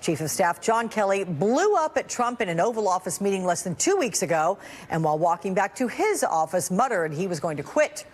Chief of Staff John Kelly blew up at Trump in an Oval Office meeting less than 2 weeks ago, and while walking back to his office, muttered he was going to quit.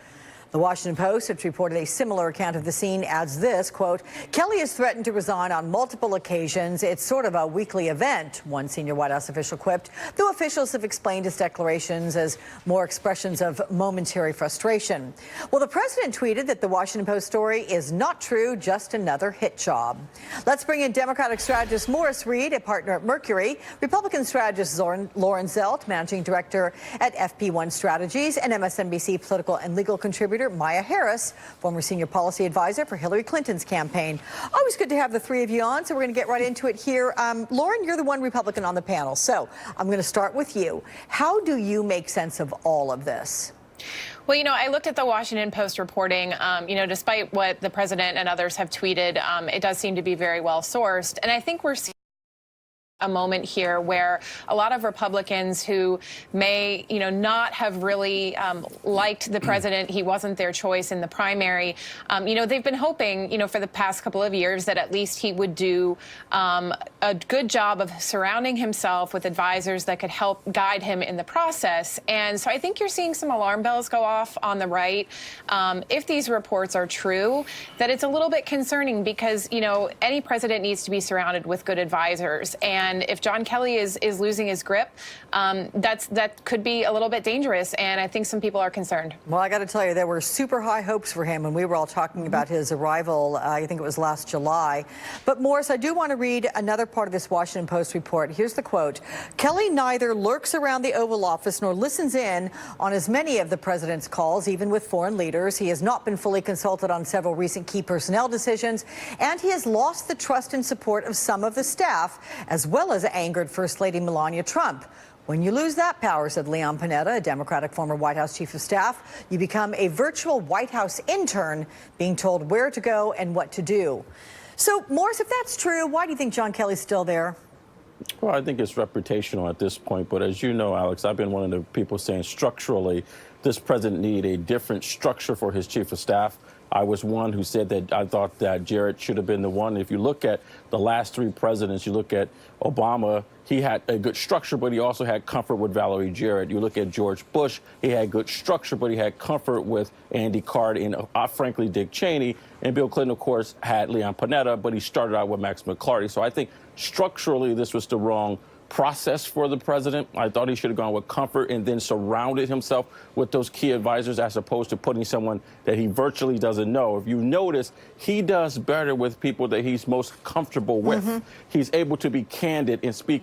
The Washington Post, which reported a similar account of the scene, adds this, quote, Kelly has threatened to resign on multiple occasions. It's sort of a weekly event, one senior White House official quipped, though officials have explained his declarations as more expressions of momentary frustration. Well, the president tweeted that the Washington Post story is not true, just another hit job. Let's bring in Democratic strategist Morris Reed, a partner at Mercury, Republican strategist Lauren Zelt, managing director at FP1 Strategies, and MSNBC political and legal contributor Maya Harris, former senior policy advisor for Hillary Clinton's campaign. Always good to have the three of you on, so we're going to get right into it here. Lauren, you're the one Republican on the panel, so I'm going to start with you. How do you make sense of all of this? Well, I looked at the Washington Post reporting. Despite what the president and others have tweeted, it does seem to be very well sourced. And I think we're seeing a moment here where a lot of Republicans who may, not have really liked the president, he wasn't their choice in the primary, they've been hoping, for the past couple of years that at least he would do a good job of surrounding himself with advisors that could help guide him in the process. And so I think you're seeing some alarm bells go off on the right. If these reports are true, that it's a little bit concerning because, any president needs to be surrounded with good advisors. And if John Kelly is losing his grip, that could be a little bit dangerous, and I think some people are concerned. Well, I got to tell you, there were super high hopes for him when we were all talking about his arrival. I think it was last July. But Morris, I do want to read another part of this Washington Post report. Here's the quote. Kelly neither lurks around the Oval Office nor listens in on as many of the president's calls, even with foreign leaders. He has not been fully consulted on several recent key personnel decisions, and he has lost the trust and support of some of the staff, as well as angered First Lady Melania Trump. When you lose that power, said Leon Panetta, a Democratic former White House chief of staff, you become a virtual White House intern being told where to go and what to do. So, Morris, if that's true, why do you think John Kelly's still there? Well, I think it's reputational at this point. But as you know, Alex, I've been one of the people saying structurally this president needs a different structure for his chief of staff. I was one who said that I thought that Jared should have been the one. If you look at the last three presidents, you look at Obama, he had a good structure, but he also had comfort with Valerie Jarrett. You look at George Bush, he had good structure, but he had comfort with Andy Card and, frankly, Dick Cheney. And Bill Clinton, of course, had Leon Panetta, but he started out with Max McClarty. So I think structurally this was the wrong process for the president. I thought he should have gone with comfort and then surrounded himself with those key advisors as opposed to putting someone that he virtually doesn't know. If you notice, he does better with people that he's most comfortable with. He's able to be candid and speak,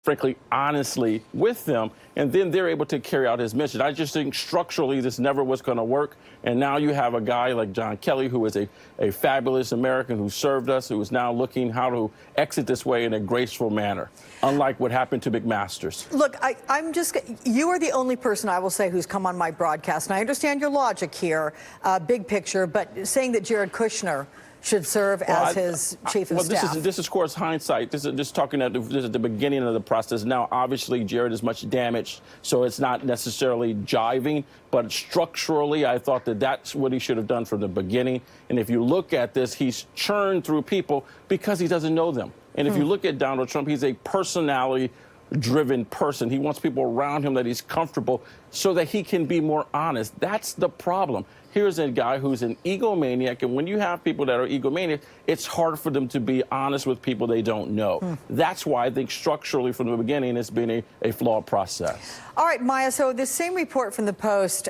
frankly, honestly with them, and then they're able to carry out his mission. I just think structurally this never was going to work, and now you have a guy like John Kelly, who is a fabulous American who served us, who is now looking how to exit this way in a graceful manner, unlike what happened to McMaster's. Look, you are the only person, I will say, who's come on my broadcast, and I understand your logic here, big picture, but saying that Jared Kushner should serve as his chief of staff. This is, of course, hindsight. This is just talking at the beginning of the process. Now, obviously, Jared is much damaged, so it's not necessarily jiving. But structurally, I thought that that's what he should have done from the beginning. And if you look at this, he's churned through people because he doesn't know them. And if you look at Donald Trump, he's a personality-driven person. He wants people around him that he's comfortable so that he can be more honest. That's the problem. Here's a guy who's an egomaniac, and when you have people that are egomaniac, it's hard for them to be honest with people they don't know. That's why I think structurally from the beginning it's been a flawed process. All right, Maya, so this same report from the Post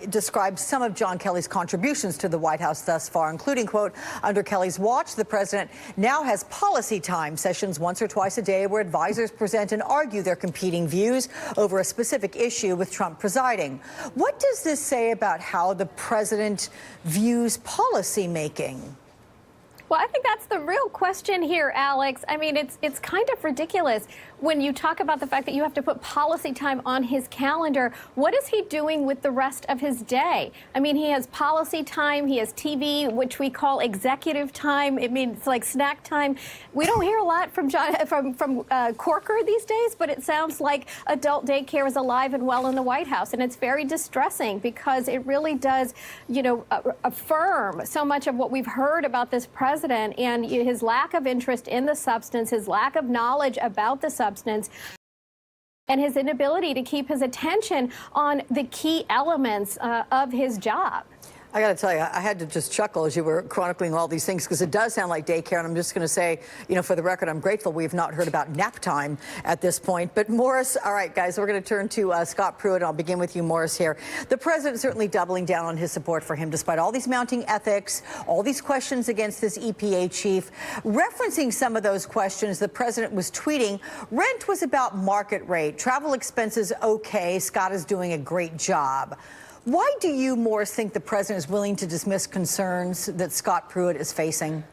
describes some of John Kelly's contributions to the White House thus far, including, quote, under Kelly's watch, the president now has policy time sessions once or twice a day where advisors present and argue their competing views over a specific issue with Trump presiding. What does this say about how the president views policy making? Well, I think that's the real question here, Alex. I mean, it's kind of ridiculous when you talk about the fact that you have to put policy time on his calendar. What is he doing with the rest of his day? I mean, he has policy time, he has TV, which we call executive time. I mean, it's like snack time. We don't hear a lot from Corker these days, but it sounds like adult daycare is alive and well in the White House, and it's very distressing because it really does, affirm so much of what we've heard about this president. president and his lack of interest in the substance, his lack of knowledge about the substance, and his inability to keep his attention on the key elements of his job. I got to tell you, I had to just chuckle as you were chronicling all these things because it does sound like daycare. And I'm just going to say, you know, for the record, I'm grateful we have not heard about nap time at this point. But Morris, all right, guys, we're going to turn to Scott Pruitt. I'll begin with you, Morris, here. The president certainly doubling down on his support for him, despite all these mounting ethics, all these questions against this EPA chief. Referencing some of those questions, the president was tweeting, rent was about market rate, travel expenses okay, Scott is doing a great job. Why do you, Morris, think the president is willing to dismiss concerns that Scott Pruitt is facing?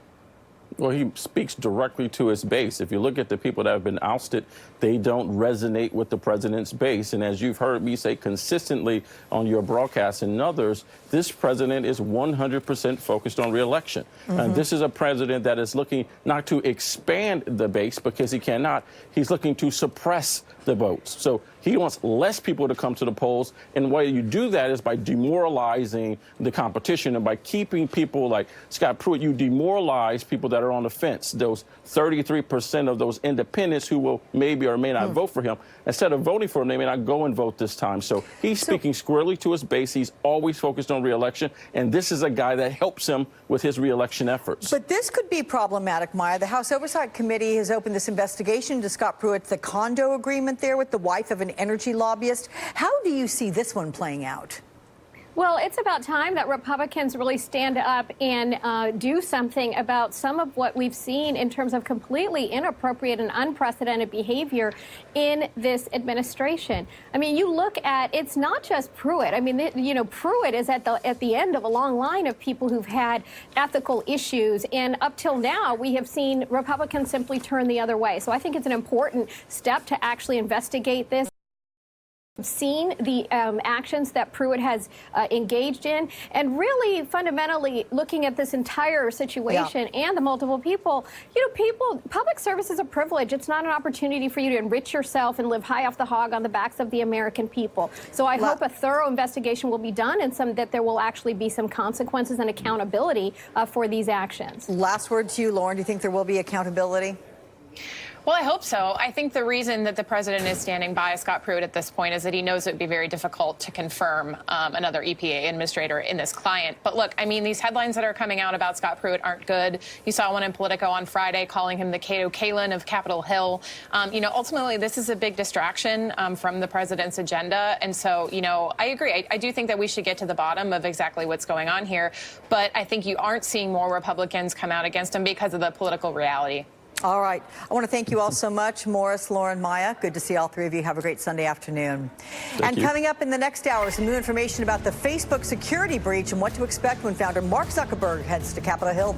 Well, he speaks directly to his base. If you look at the people that have been ousted, they don't resonate with the president's base. And as you've heard me say consistently on your broadcast and others, this president is 100% focused on reelection. And this is a president that is looking not to expand the base because he cannot. He's looking to suppress the votes. So he wants less people to come to the polls. And the way you do that is by demoralizing the competition and by keeping people like Scott Pruitt. You demoralize people that are on the fence, those 33% of those independents who will maybe or may not vote for him. Instead of voting for him, they may not go and vote this time. So he's speaking squarely to his base. He's always focused on reelection. And this is a guy that helps him with his reelection efforts. But this could be problematic, Maya. The House Oversight Committee has opened this investigation into Scott Pruitt, the condo agreement there with the wife of an energy lobbyist. How do you see this one playing out? Well, it's about time that Republicans really stand up and do something about some of what we've seen in terms of completely inappropriate and unprecedented behavior in this administration. I mean, you look at, it's not just Pruitt. I mean, you know, Pruitt is at the end of a long line of people who've had ethical issues. And up till now, we have seen Republicans simply turn the other way. So I think it's an important step to actually investigate this. Seen the actions that Pruitt has engaged in, and really fundamentally looking at this entire situation and the multiple people. You know, public service is a privilege. It's not an opportunity for you to enrich yourself and live high off the hog on the backs of the American people. So I hope a thorough investigation will be done and that there will actually be some consequences and accountability for these actions. Last word to you, Lauren. Do you think there will be accountability? Well, I hope so. I think the reason that the president is standing by Scott Pruitt at this point is that he knows it would be very difficult to confirm another EPA administrator in this client. But look, I mean, these headlines that are coming out about Scott Pruitt aren't good. You saw one in Politico on Friday calling him the Cato Kalin of Capitol Hill. You know, ultimately, this is a big distraction from the president's agenda. And so, you know, I agree. I do think that we should get to the bottom of exactly what's going on here. But I think you aren't seeing more Republicans come out against him because of the political reality. All right. I want to thank you all so much. Morris, Lauren, Maya. Good to see all three of you. Have a great Sunday afternoon. Thank you. Coming up in the next hour, some new information about the Facebook security breach and what to expect when founder Mark Zuckerberg heads to Capitol Hill.